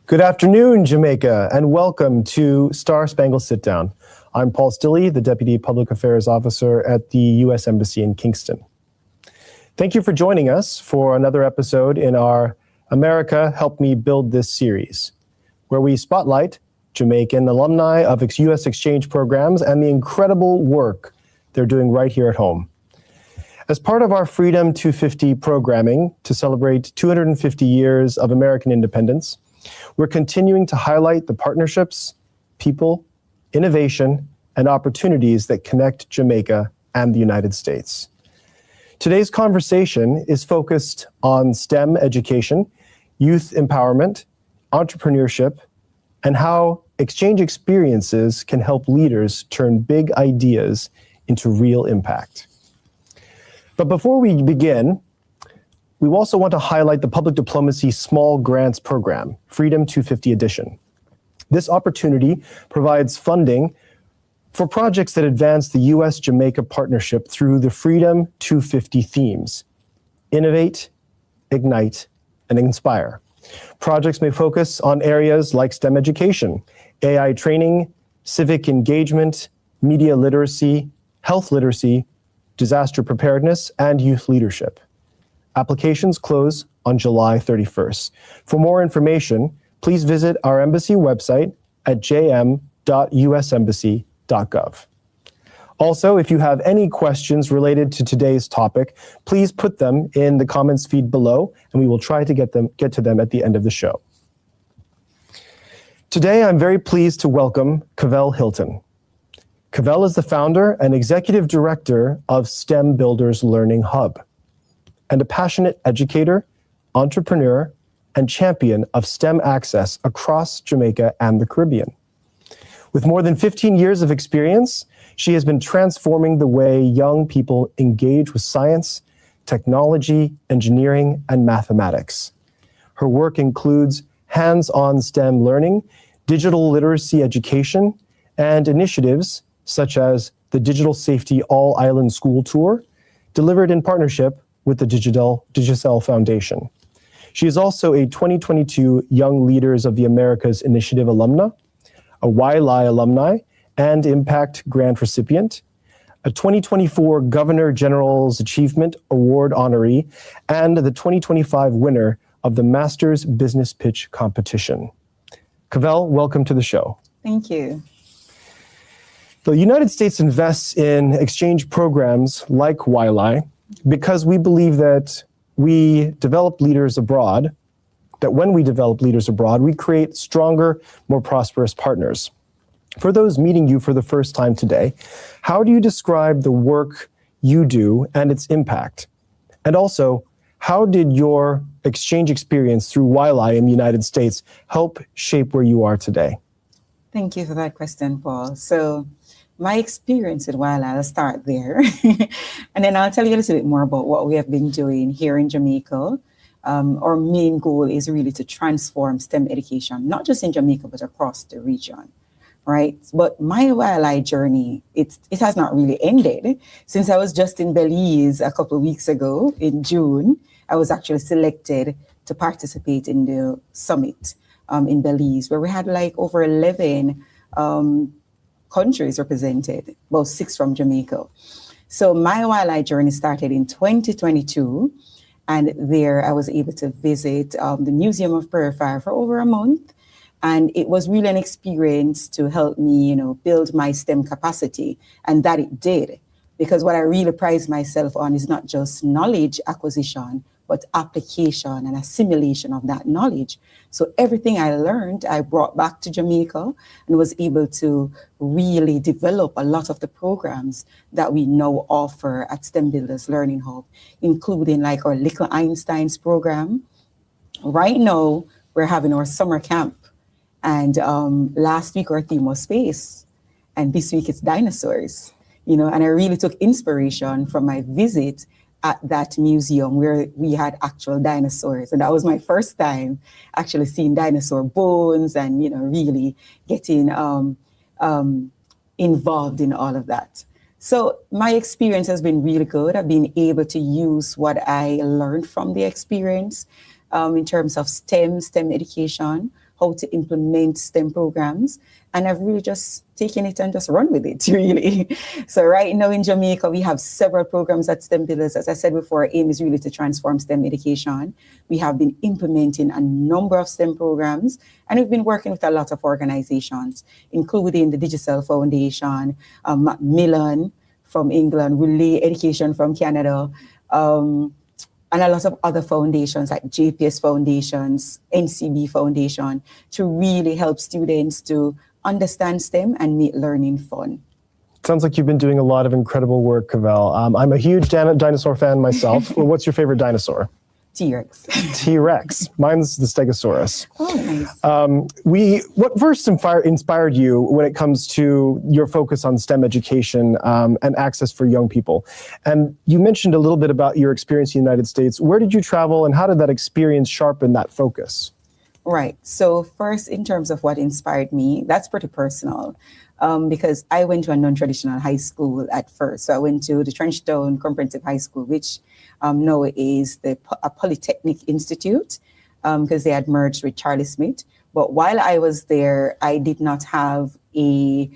Good afternoon, Jamaica, and welcome to Star-Spangled Sit Down. I'm Paul Stilley, the Deputy Public Affairs Officer at the U.S. Embassy in Kingston. Thank you for joining us for another episode in our America Help Me Build This series, where we spotlight Jamaican alumni of U.S. exchange programs and the incredible work they're doing right here at home. As part of our Freedom 250 programming to celebrate 250 years of American independence, we're continuing to highlight the partnerships, people, innovation, and opportunities that connect Jamaica and the United States. Today's conversation is focused on STEM education, youth empowerment, entrepreneurship, and how exchange experiences can help leaders turn big ideas into real impact. But before we begin, we also want to highlight the Public Diplomacy Small Grants Program, Freedom 250 Edition. This opportunity provides funding for projects that advance the U.S.-Jamaica partnership through the Freedom 250 themes: innovate, ignite, and inspire. Projects may focus on areas like STEM education, AI training, civic engagement, media literacy, health literacy, disaster preparedness, and youth leadership. Applications close on July 31st. For more information, please visit our embassy website at jm.usembassy.gov. Also, if you have any questions related to today's topic, please put them in the comments feed below, and we will try to get to them at the end of the show. Today, I'm very pleased to welcome Kavelle Hylton. Kavelle is the founder and executive director of STEM Builders Learning Hub, and a passionate educator, entrepreneur, and champion of STEM access across Jamaica and the Caribbean. With more than 15 years of experience, she has been transforming the way young people engage with science, technology, engineering, and mathematics. Her work includes hands-on STEM learning, digital literacy education, and initiatives such as the Digital Safety All-Island School Tour, delivered in partnership with the Digicel Foundation. She is also a 2022 Young Leaders of the Americas Initiative alumna, a YLAI alumni and Impact Grant recipient, a 2024 Governor General's Achievement Award honoree, and the 2025 winner of the Masters Business Pitch Competition. Kavelle, welcome to the show. Thank you. The United States invests in exchange programs like YLAI because we believe that we develop leaders abroad, that when we develop leaders abroad, we create stronger, more prosperous partners. For those meeting you for the first time today, how do you describe the work you do and its impact? And also, how did your exchange experience through YLAI in the United States help shape where you are today? Thank you for that question, Paul. So my experience at YLAI, I'll start there. And then I'll tell you a little bit more about what we have been doing here in Jamaica. Our main goal is really to transform STEM education, not just in Jamaica, but across the region, right? But my YLAI journey, it has not really ended. Since I was just in Belize a couple of weeks ago in June, I was actually selected to participate in the summit in Belize, where we had like over 11 countries represented, about 6 from Jamaica. So my YLAI journey started in 2022, and there I was able to visit the Museum of Prayer Fire for over a month. And it was really an experience to help me, build my STEM capacity, and that it did. Because what I really pride myself on is not just knowledge acquisition, but application and assimilation of that knowledge. So everything I learned, I brought back to Jamaica and was able to really develop a lot of the programs that we now offer at STEM Builders Learning Hub, including like our Little Einsteins program. Right now, we're having our summer camp. And last week, our theme was space. And this week, it's dinosaurs. And I really took inspiration from my visit at that museum where we had actual dinosaurs. And that was my first time actually seeing dinosaur bones and, really getting involved in all of that. So my experience has been really good. I've been able to use what I learned from the experience in terms of STEM education, how to implement STEM programs. And I've really just taken it and just run with it, really. So right now in Jamaica, we have several programs at STEM Builders. As I said before, our aim is really to transform STEM education. We have been implementing a number of STEM programs, and we've been working with a lot of organizations, including the Digital Foundation, Macmillan from England, Relay Education from Canada, and a lot of other foundations like JPS Foundations, NCB Foundation, to really help students to understand STEM and make learning fun. Sounds like you've been doing a lot of incredible work, Kavelle. I'm a huge dinosaur fan myself. Well, what's your favorite dinosaur? T-Rex. T-Rex. Mine's the Stegosaurus. Oh, nice. What first inspired you when it comes to your focus on STEM education and access for young people? And you mentioned a little bit about your experience in the United States. Where did you travel, and how did that experience sharpen that focus? Right. So first, in terms of what inspired me, that's pretty personal. Because I went to a non-traditional high school at first. So I went to the Trenchtown Comprehensive High School, which now is a Polytechnic Institute, because they had merged with Charlie Smith. But while I was there, I did not have a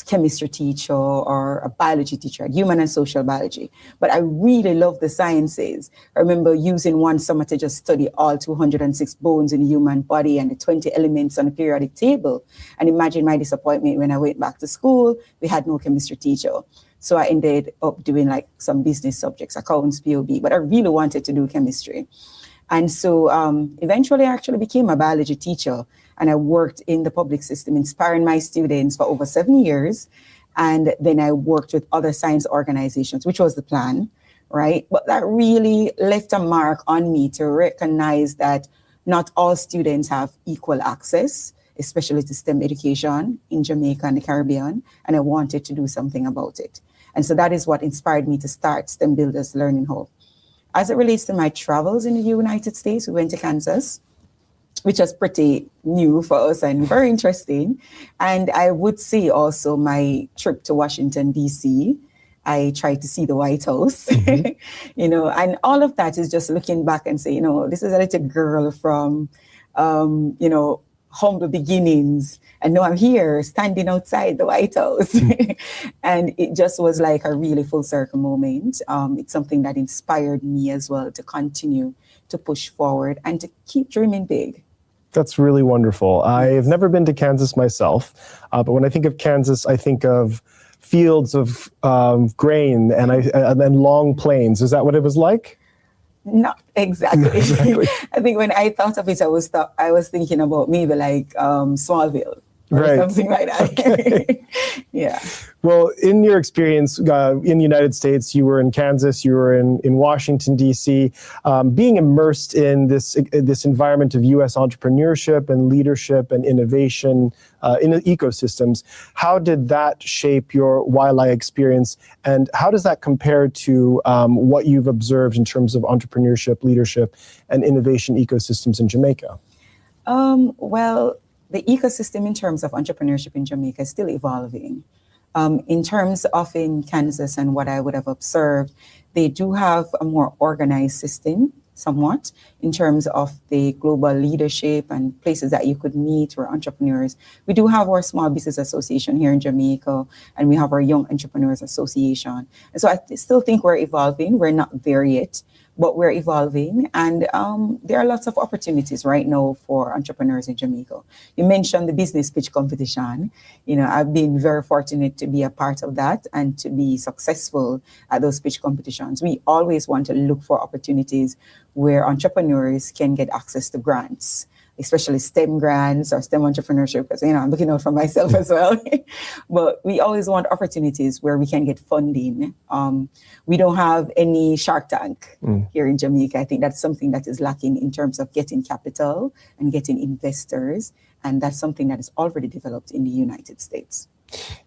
chemistry teacher or a biology teacher, human and social biology. But I really loved the sciences. I remember using one summer to just study all 206 bones in the human body and the 20 elements on the periodic table. And imagine my disappointment when I went back to school, we had no chemistry teacher. So I ended up doing like some business subjects, accounts, POB, but I really wanted to do chemistry. And so eventually I actually became a biology teacher, and I worked in the public system, inspiring my students for over 7 years. And then I worked with other science organizations, which was the plan, right? But that really left a mark on me to recognize that not all students have equal access, especially to STEM education in Jamaica and the Caribbean. And I wanted to do something about it. And so that is what inspired me to start STEM Builders Learning Hub. As it relates to my travels in the United States, we went to Kansas, which was pretty new for us and very interesting. And I would say also my trip to Washington, D.C., I tried to see the White House, and all of that is just looking back and say, this is a little girl from, humble beginnings. And now I'm here standing outside the White House. And it just was like a really full circle moment. It's something that inspired me as well to continue to push forward and to keep dreaming big. That's really wonderful. I have never been to Kansas myself, but when I think of Kansas, I think of fields of grain and long plains. Is that what it was like? Not exactly. I think when I thought of it, I was thinking about maybe like Smallville or something like that. Okay. Yeah. Well, in your experience in the United States, you were in Kansas, you were in Washington, D.C., being immersed in this environment of U.S. entrepreneurship and leadership and innovation in the ecosystems. How did that shape your YLAI experience, and how does that compare to what you've observed in terms of entrepreneurship, leadership, and innovation ecosystems in Jamaica? Well, the ecosystem in terms of entrepreneurship in Jamaica is still evolving. In terms of in Kansas and what I would have observed, they do have a more organized system somewhat in terms of the global leadership and places that you could meet where entrepreneurs. We do have our Small Business Association here in Jamaica, and we have our Young Entrepreneurs Association. And so I still think we're evolving. We're not there yet, but we're evolving. And there are lots of opportunities right now for entrepreneurs in Jamaica. You mentioned the business pitch competition. I've been very fortunate to be a part of that and to be successful at those pitch competitions. We always want to look for opportunities where entrepreneurs can get access to grants, especially STEM grants or STEM entrepreneurship, because I'm looking out for myself as well. But we always want opportunities where we can get funding. We don't have any Shark Tank here in Jamaica. I think that's something that is lacking in terms of getting capital and getting investors. And that's something that is already developed in the United States.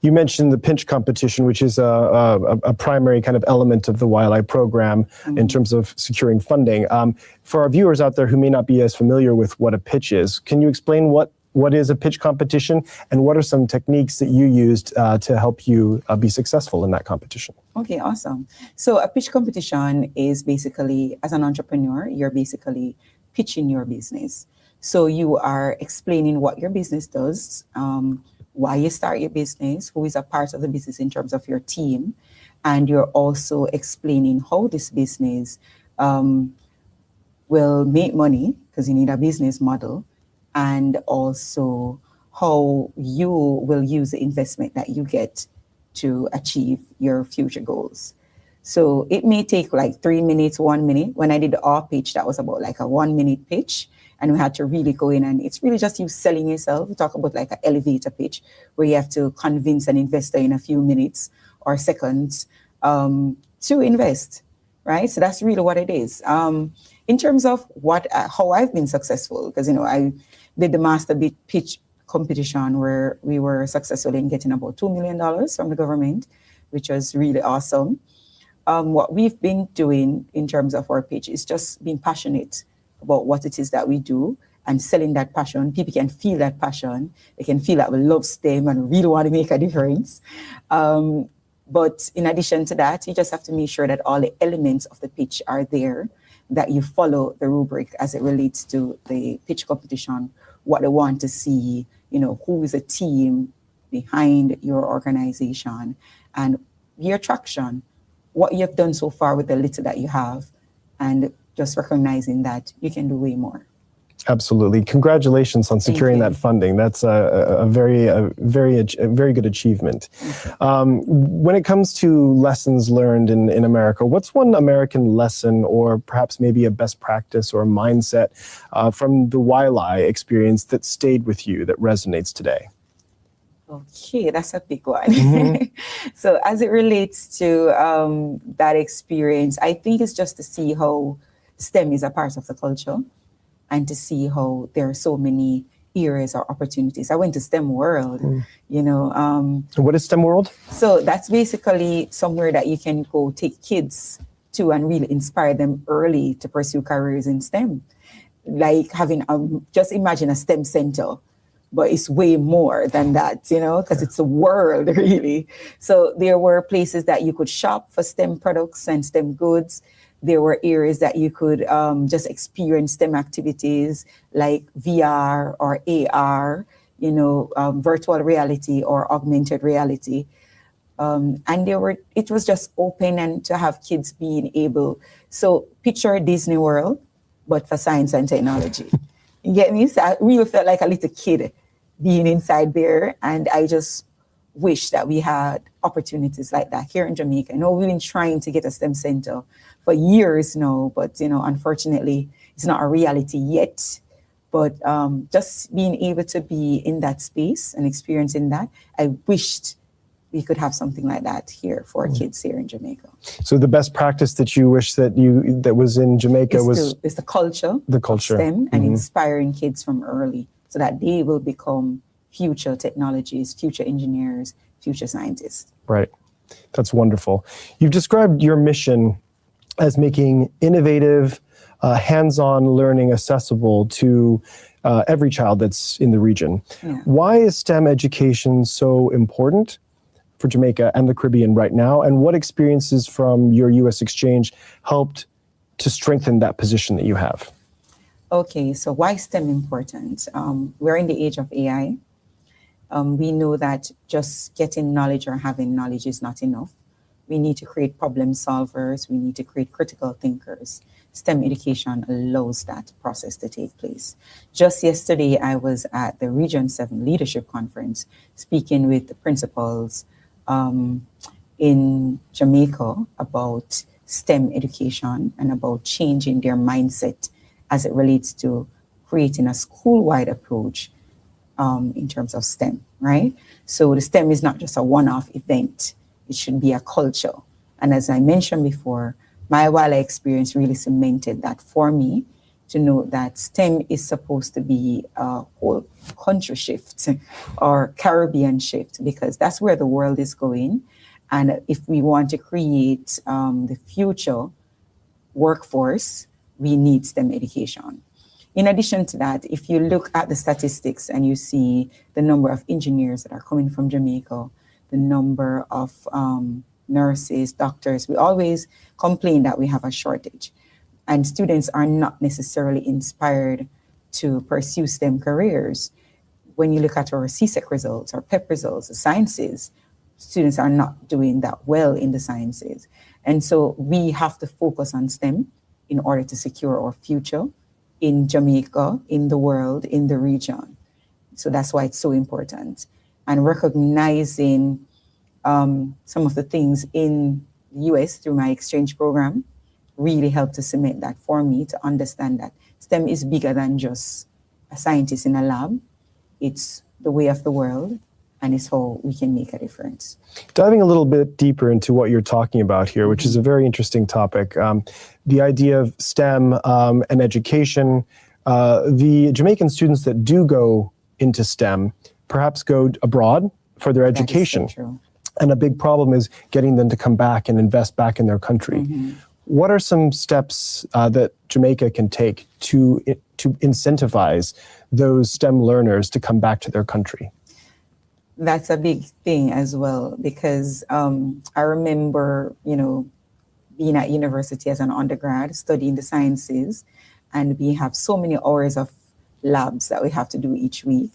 You mentioned the pinch competition, which is a primary kind of element of the YLAI program in terms of securing funding. For our viewers out there who may not be as familiar with what a pitch is, can you explain what is a pitch competition and what are some techniques that you used to help you be successful in that competition? Okay, awesome. So a pitch competition is basically, as an entrepreneur, you're basically pitching your business. So you are explaining what your business does, why you start your business, who is a part of the business in terms of your team, and you're also explaining how this business will make money, because you need a business model, and also how you will use the investment that you get to achieve your future goals. So it may take like 3 minutes, 1 minute. When I did the R pitch, that was about like a 1 minute pitch. And we had to really go in, and it's really just you selling yourself. We talk about like an elevator pitch where you have to convince an investor in a few minutes or seconds to invest, right? So that's really what it is. In terms of how I've been successful, because I did the master pitch competition where we were successful in getting about $2 million from the government, which was really awesome. What we've been doing in terms of our pitch is just being passionate about what it is that we do and selling that passion. People can feel that passion. They can feel that we love STEM and really want to make a difference. But in addition to that, you just have to make sure that all the elements of the pitch are there, that you follow the rubric as it relates to the pitch competition, what they want to see, who is a team behind your organization, and your traction, what you've done so far with the little that you have, and just recognizing that you can do way more. Absolutely. Congratulations on securing that funding. That's a very good achievement. When it comes to lessons learned in America, what's one American lesson, or perhaps maybe a best practice or a mindset from the YLAI experience that stayed with you, that resonates today? Okay, that's a big one. So as it relates to that experience, I think it's just to see how STEM is a part of the culture, and to see how there are so many areas or opportunities. I went to STEM World, What is STEM World? So that's basically somewhere that you can go take kids to and really inspire them early to pursue careers in STEM. Like having, just imagine a STEM center, but it's way more than that, because it's a world, really. So there were places that you could shop for STEM products and STEM goods. There were areas that you could just experience STEM activities like VR or AR, virtual reality or augmented reality. And it was just open, and to have kids being able. So picture Disney World, but for science and technology. You get me? So I really felt like a little kid being inside there. And I just wish that we had opportunities like that here in Jamaica. I know we've been trying to get a STEM center for years now, but unfortunately, it's not a reality yet. But just being able to be in that space and experiencing that, I wished we could have something like that here for kids here in Jamaica. So the best practice that you wish that was in Jamaica is the culture of STEM and inspiring kids from early, so that they will become future technologies, future engineers, future scientists. Right. That's wonderful. You've described your mission as making innovative, hands-on learning accessible to every child that's in the region. Yeah. Why is STEM education so important for Jamaica and the Caribbean right now? And what experiences from your U.S. exchange helped to strengthen that position that you have? Okay, so why is STEM important? We're in the age of AI. We know that just getting knowledge or having knowledge is not enough. We need to create problem solvers. We need to create critical thinkers. STEM education allows that process to take place. Just yesterday, I was at the Region 7 Leadership Conference speaking with the principals in Jamaica about STEM education and about changing their mindset as it relates to creating a school-wide approach in terms of STEM, right? So the STEM is not just a one-off event. It should be a culture. And as I mentioned before, my YLAI experience really cemented that for me, to know that STEM is supposed to be a whole country shift or Caribbean shift, because that's where the world is going. And if we want to create the future workforce, we need STEM education. In addition to that, if you look at the statistics and you see the number of engineers that are coming from Jamaica, the number of nurses, doctors, we always complain that we have a shortage. And students are not necessarily inspired to pursue STEM careers. When you look at our CSEC results, our PEP results, the sciences, students are not doing that well in the sciences. And so we have to focus on STEM in order to secure our future in Jamaica, in the world, in the region. So that's why it's so important. And recognizing some of the things in the US through my exchange program really helped to cement that for me, to understand that STEM is bigger than just a scientist in a lab. It's the way of the world, and it's how we can make a difference. Diving a little bit deeper into what you're talking about here, which is a very interesting topic, the idea of STEM and education, the Jamaican students that do go into STEM perhaps go abroad for their education. That is so true. And a big problem is getting them to come back and invest back in their country. What are some steps that Jamaica can take to incentivize those STEM learners to come back to their country? That's a big thing as well, because I remember, being at university as an undergrad, studying the sciences, and we have so many hours of labs that we have to do each week.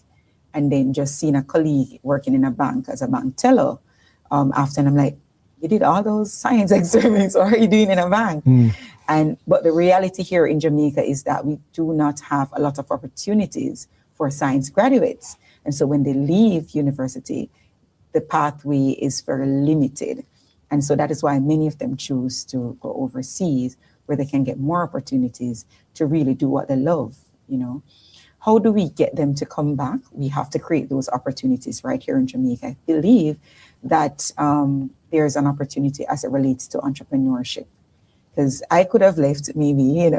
And then just seeing a colleague working in a bank as a bank teller after, and I'm like, you did all those science experiments, or are you doing in a bank? But the reality here in Jamaica is that we do not have a lot of opportunities for science graduates. And so when they leave university, the pathway is very limited. And so that is why many of them choose to go overseas, where they can get more opportunities to really do what they love, How do we get them to come back? We have to create those opportunities right here in Jamaica. I believe that there's an opportunity as it relates to entrepreneurship. Because I could have left maybe,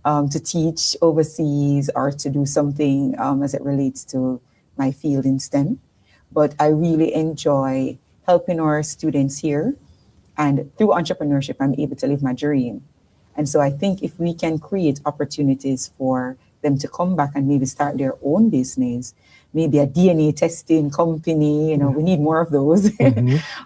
to teach overseas or to do something as it relates to my field in STEM. But I really enjoy helping our students here. And through entrepreneurship, I'm able to live my dream. And so I think if we can create opportunities for them to come back and maybe start their own business, maybe a DNA testing company, we need more of those,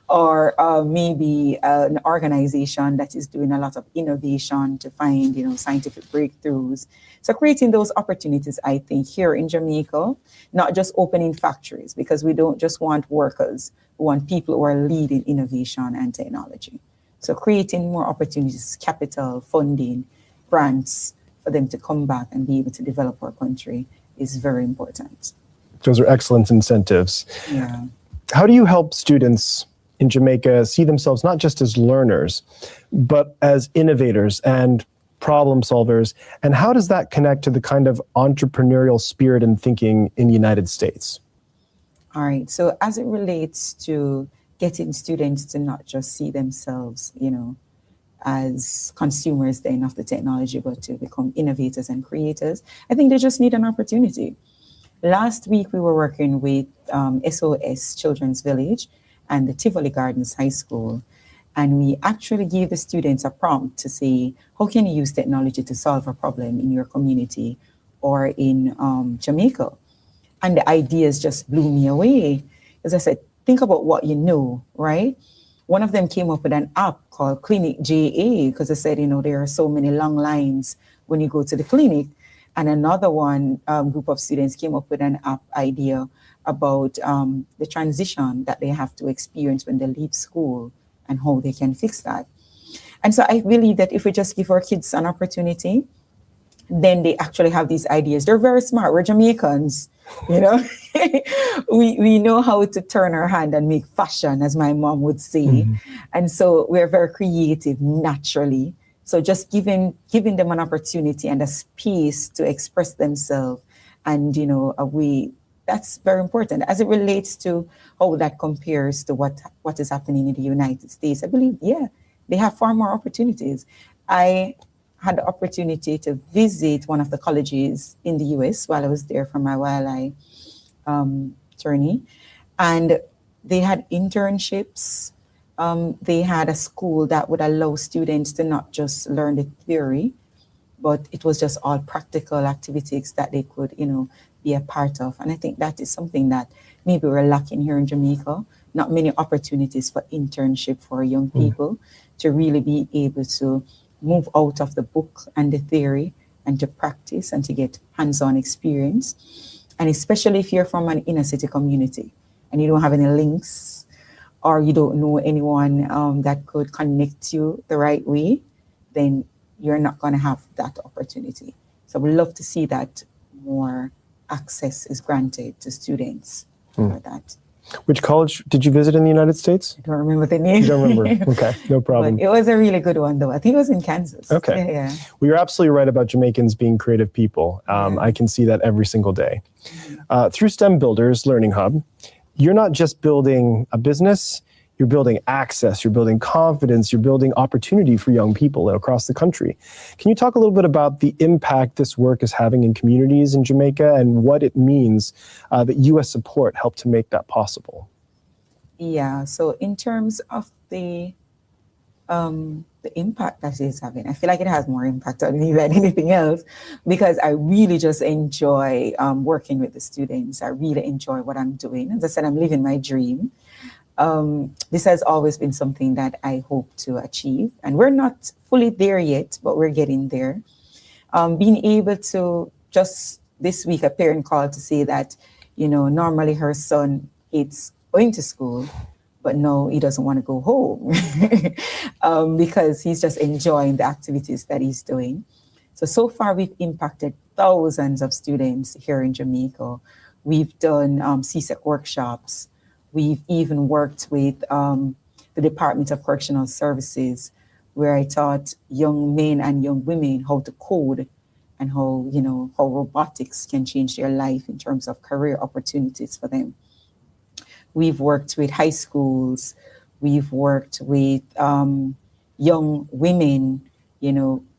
or maybe an organization that is doing a lot of innovation to find, scientific breakthroughs. So creating those opportunities, I think, here in Jamaica, not just opening factories, because we don't just want workers, we want people who are leading innovation and technology. So creating more opportunities, capital, funding, grants, for them to come back and be able to develop our country is very important. Those are excellent incentives. Yeah. How do you help students in Jamaica see themselves not just as learners, but as innovators and problem solvers? And how does that connect to the kind of entrepreneurial spirit and thinking in the United States? All right. So as it relates to getting students to not just see themselves, as consumers then of the technology, but to become innovators and creators, I think they just need an opportunity. Last week, we were working with SOS Children's Village and the Tivoli Gardens High School. And we actually gave the students a prompt to say, how can you use technology to solve a problem in your community or in Jamaica? And the ideas just blew me away. As I said, think about what you know, right? One of them came up with an app called Clinic JA, because they said, there are so many long lines when you go to the clinic. And another one, group of students came up with an app idea about the transition that they have to experience when they leave school and how they can fix that. And so I believe that if we just give our kids an opportunity, then they actually have these ideas. They're very smart. We're Jamaicans, we know how to turn our hand and make fashion, as my mom would say. And so we're very creative naturally. So just giving them an opportunity and a space to express themselves and, a way, that's very important. As it relates to how that compares to what is happening in the United States, I believe, they have far more opportunities. I had the opportunity to visit one of the colleges in the US while I was there for my YLAI journey. And they had internships. They had a school that would allow students to not just learn the theory, but it was just all practical activities that they could, be a part of. And I think that is something that maybe we're lacking here in Jamaica. Not many opportunities for internship for young people to really be able to move out of the book and the theory and to practice and to get hands-on experience. And especially if you're from an inner city community and you don't have any links or you don't know anyone that could connect you the right way, then you're not going to have that opportunity. So we love to see that more access is granted to students for that. Which college did you visit in the United States? I don't remember the name. You don't remember? Okay, no problem. But it was a really good one, though. I think it was in Kansas. Okay. Yeah. Well, you're absolutely right about Jamaicans being creative people. I can see that every single day. Through STEM Builders Learning Hub, you're not just building a business, you're building access, you're building confidence, you're building opportunity for young people across the country. Can you talk a little bit about the impact this work is having in communities in Jamaica and what it means that U.S. support helped to make that possible? Yeah, so in terms of the impact that it's having, I feel like it has more impact on me than anything else because I really just enjoy working with the students. I really enjoy what I'm doing. As I said, I'm living my dream. This has always been something that I hope to achieve, and we're not fully there yet, but we're getting there. Being able to just this week, a parent called to say that, normally her son hates going to school, but no, he doesn't want to go home because he's just enjoying the activities that he's doing. So far we've impacted thousands of students here in Jamaica. We've done CSEC workshops. We've even worked with the Department of Correctional Services, where I taught young men and young women how to code and how robotics can change their life in terms of career opportunities for them. We've worked with high schools. We've worked with young women.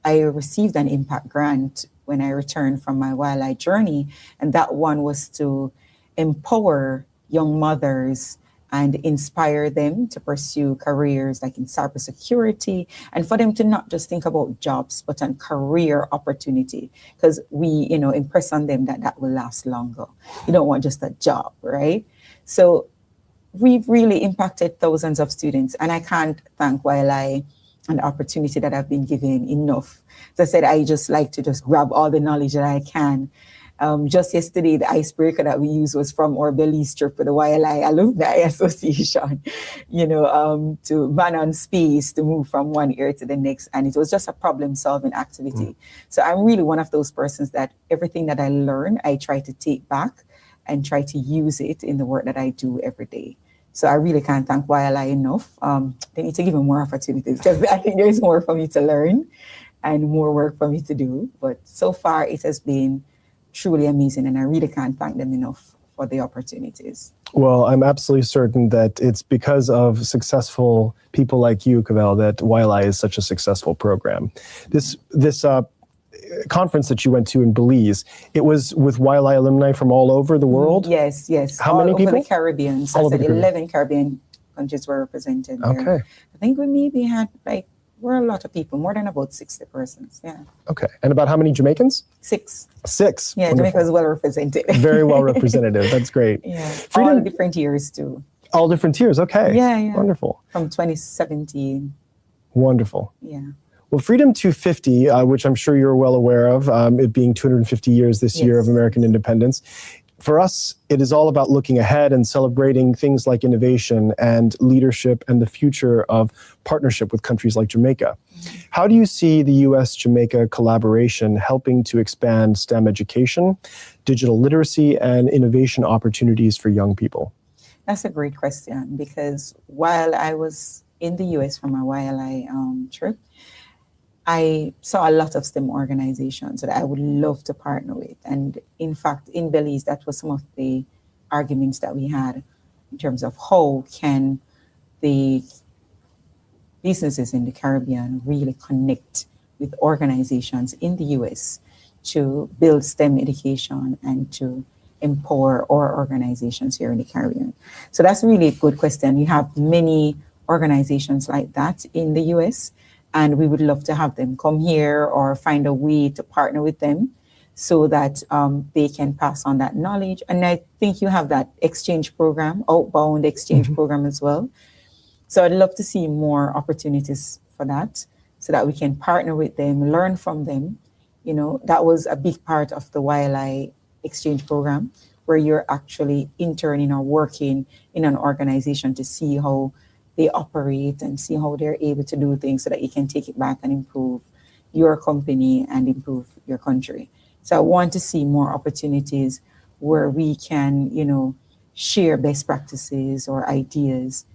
I received an impact grant when I returned from my YLAI journey, and that one was to empower young mothers and inspire them to pursue careers like in cybersecurity, and for them to not just think about jobs, but on career opportunity, because we, impress on them that will last longer. You don't want just a job, right? So we've really impacted thousands of students, and I can't thank YLAI and the opportunity that I've been given enough. As I said, I just like to just grab all the knowledge that I can. Just yesterday, the icebreaker that we used was from our Belize trip with the YLAI Alumni Association, to man on space, to move from one area to the next. And it was just a problem-solving activity. So I'm really one of those persons that everything that I learn, I try to take back and try to use it in the work that I do every day. So I really can't thank YLAI enough. They need to give me more opportunities because I think there's more for me to learn and more work for me to do. But so far, it has been truly amazing, and I really can't thank them enough for the opportunities. Well, I'm absolutely certain that it's because of successful people like you, Kavelle, that YLAI is such a successful program. This conference that you went to in Belize, it was with YLAI alumni from all over the world? Yes. How many people? All over the Caribbean. So I said 11 Caribbean countries were represented there. Okay. I think we maybe had we're a lot of people, more than about 60 persons, yeah. Okay, and about how many Jamaicans? 6. 6. Yeah, Wonderful. Jamaica is well represented. Very well represented, that's great. Yeah, Freedom, all different years too. All different tiers, okay. Yeah. Wonderful. From 2017. Wonderful. Yeah. Well, Freedom 250, which I'm sure you're well aware of, it being 250 years this year of American independence. For us, it is all about looking ahead and celebrating things like innovation and leadership and the future of partnership with countries like Jamaica. How do you see the U.S.-Jamaica collaboration helping to expand STEM education, digital literacy, and innovation opportunities for young people? That's a great question, because while I was in the U.S. for my YLAI trip, I saw a lot of STEM organizations that I would love to partner with. And in fact, in Belize, that was some of the arguments that we had in terms of how can the businesses in the Caribbean really connect with organizations in the US to build STEM education and to empower our organizations here in the Caribbean. So that's really a good question. You have many organizations like that in the US, and we would love to have them come here or find a way to partner with them so that they can pass on that knowledge. And I think you have that exchange program, outbound exchange program as well. So I'd love to see more opportunities for that so that we can partner with them, learn from them, that was a big part of the YLAI exchange program, where you're actually interning or working in an organization to see how they operate and see how they're able to do things so that you can take it back and improve your company and improve your country. So I want to see more opportunities where we can, share best practices or ideas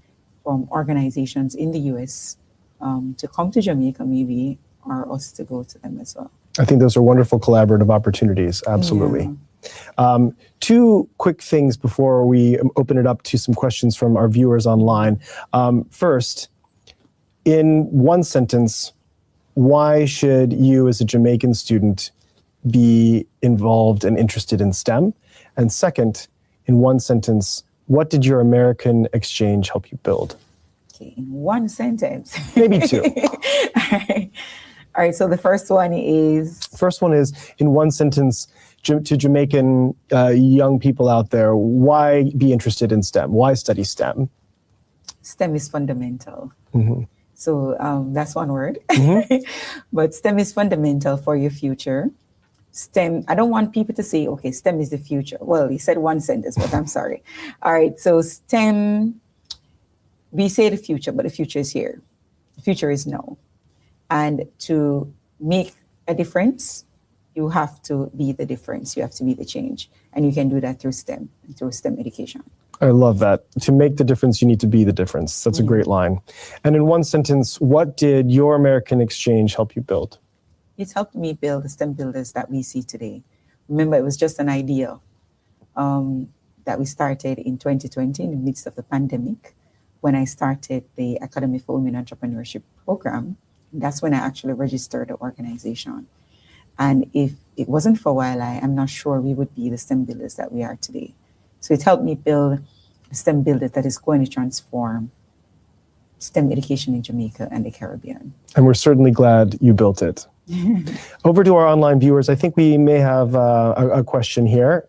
from organizations in the US to come to Jamaica maybe, or us to go to them as well. I think those are wonderful collaborative opportunities. Absolutely. Yeah. Two quick things before we open it up to some questions from our viewers online. First, in one sentence, why should you as a Jamaican student be involved and interested in STEM? And second, in one sentence, what did your American exchange help you build? Okay, in one sentence. Maybe two. All right, so the first one is? First one is, in one sentence, to Jamaican young people out there, why be interested in STEM? Why study STEM? STEM is fundamental. Mm-hmm. So that's one word. Mm-hmm. But STEM is fundamental for your future. STEM, I don't want people to say, okay, STEM is the future. Well, he said one sentence, but I'm sorry. All right, so STEM, we say the future, but the future is here. The future is now. And to make a difference, you have to be the difference. You have to be the change. And you can do that through STEM, through STEM education. I love that. To make the difference, you need to be the difference. That's a great line. And in one sentence, what did your American exchange help you build? It's helped me build the STEM builders that we see today. Remember, it was just an idea that we started in 2020 in the midst of the pandemic, when I started the Academy for Women Entrepreneurship program. That's when I actually registered the organization. And if it wasn't for YLAI, I'm not sure we would be the STEM builders that we are today. So it helped me build a STEM builder that is going to transform STEM education in Jamaica and the Caribbean. And we're certainly glad you built it. Over to our online viewers, I think we may have a question here.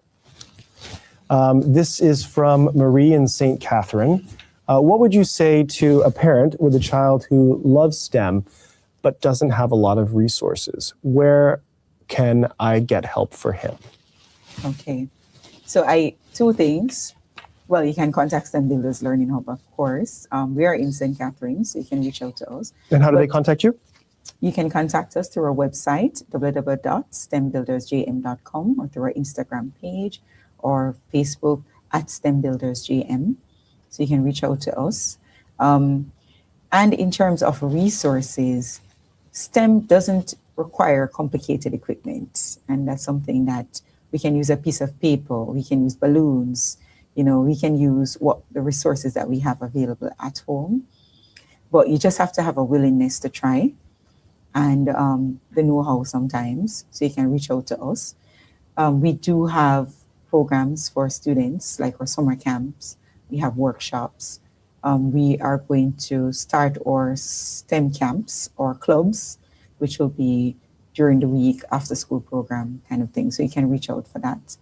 This is from Marie in St. Catherine. What would you say to a parent with a child who loves STEM but doesn't have a lot of resources? Where can I get help for him? Okay, so two things. Well, you can contact STEM Builders Learning Hub, of course. We are in St. Catherine, so you can reach out to us. And how do they contact you? You can contact us through our website, www.stembuildersjm.com, or through our Instagram page or Facebook at STEMbuildersJM. So you can reach out to us. And in terms of resources, STEM doesn't require complicated equipment. And that's something that we can use a piece of paper, we can use balloons, we can use the resources that we have available at home. But you just have to have a willingness to try and the know-how sometimes. So you can reach out to us. We do have programs for students, like our summer camps. We have workshops. We are going to start our STEM camps or clubs, which will be during the week, after school program kind of thing. So you can reach out for that.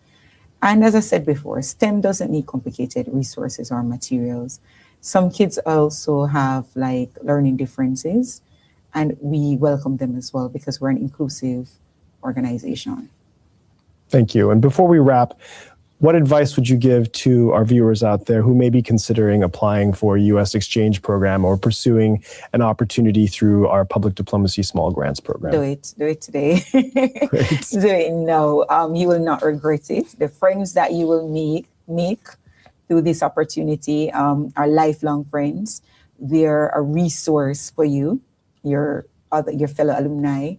And as I said before, STEM doesn't need complicated resources or materials. Some kids also have learning differences, and we welcome them as well because we're an inclusive organization. Thank you. And before we wrap, what advice would you give to our viewers out there who may be considering applying for a U.S. exchange program or pursuing an opportunity through our public diplomacy small grants program? Do it today. Great. Do it now. You will not regret it. The friends that you will make through this opportunity are lifelong friends. They're a resource for you, your fellow alumni.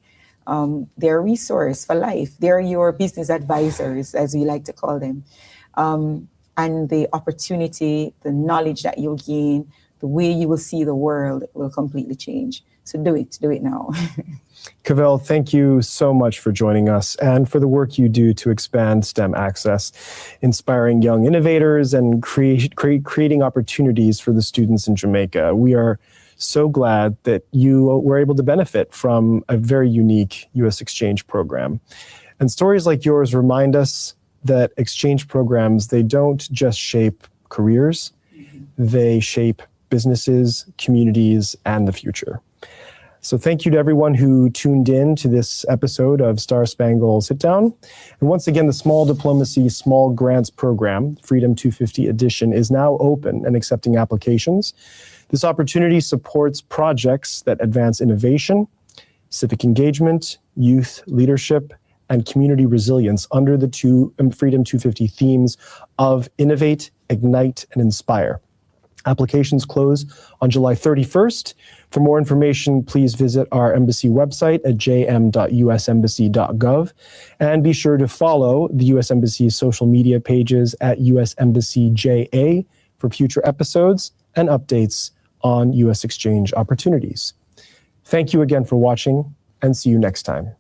They're a resource for life. They're your business advisors, as we like to call them. And the opportunity, the knowledge that you'll gain, the way you will see the world will completely change. So do it now. Kavelle, thank you so much for joining us and for the work you do to expand STEM access, inspiring young innovators and creating opportunities for the students in Jamaica. We are so glad that you were able to benefit from a very unique U.S. exchange program. And stories like yours remind us that exchange programs, they don't just shape careers, they shape businesses, communities, and the future. So thank you to everyone who tuned in to this episode of Star-Spangled Sit Down. And once again, the Small Diplomacy Small Grants Program, Freedom 250 edition, is now open and accepting applications. This opportunity supports projects that advance innovation, civic engagement, youth leadership, and community resilience under the Freedom 250 themes of innovate, ignite, and inspire. Applications close on July 31st. For more information, please visit our embassy website at jm.usembassy.gov, and be sure to follow the U.S. Embassy's social media pages at US Embassy JA for future episodes and updates on U.S. exchange opportunities. Thank you again for watching, and see you next time.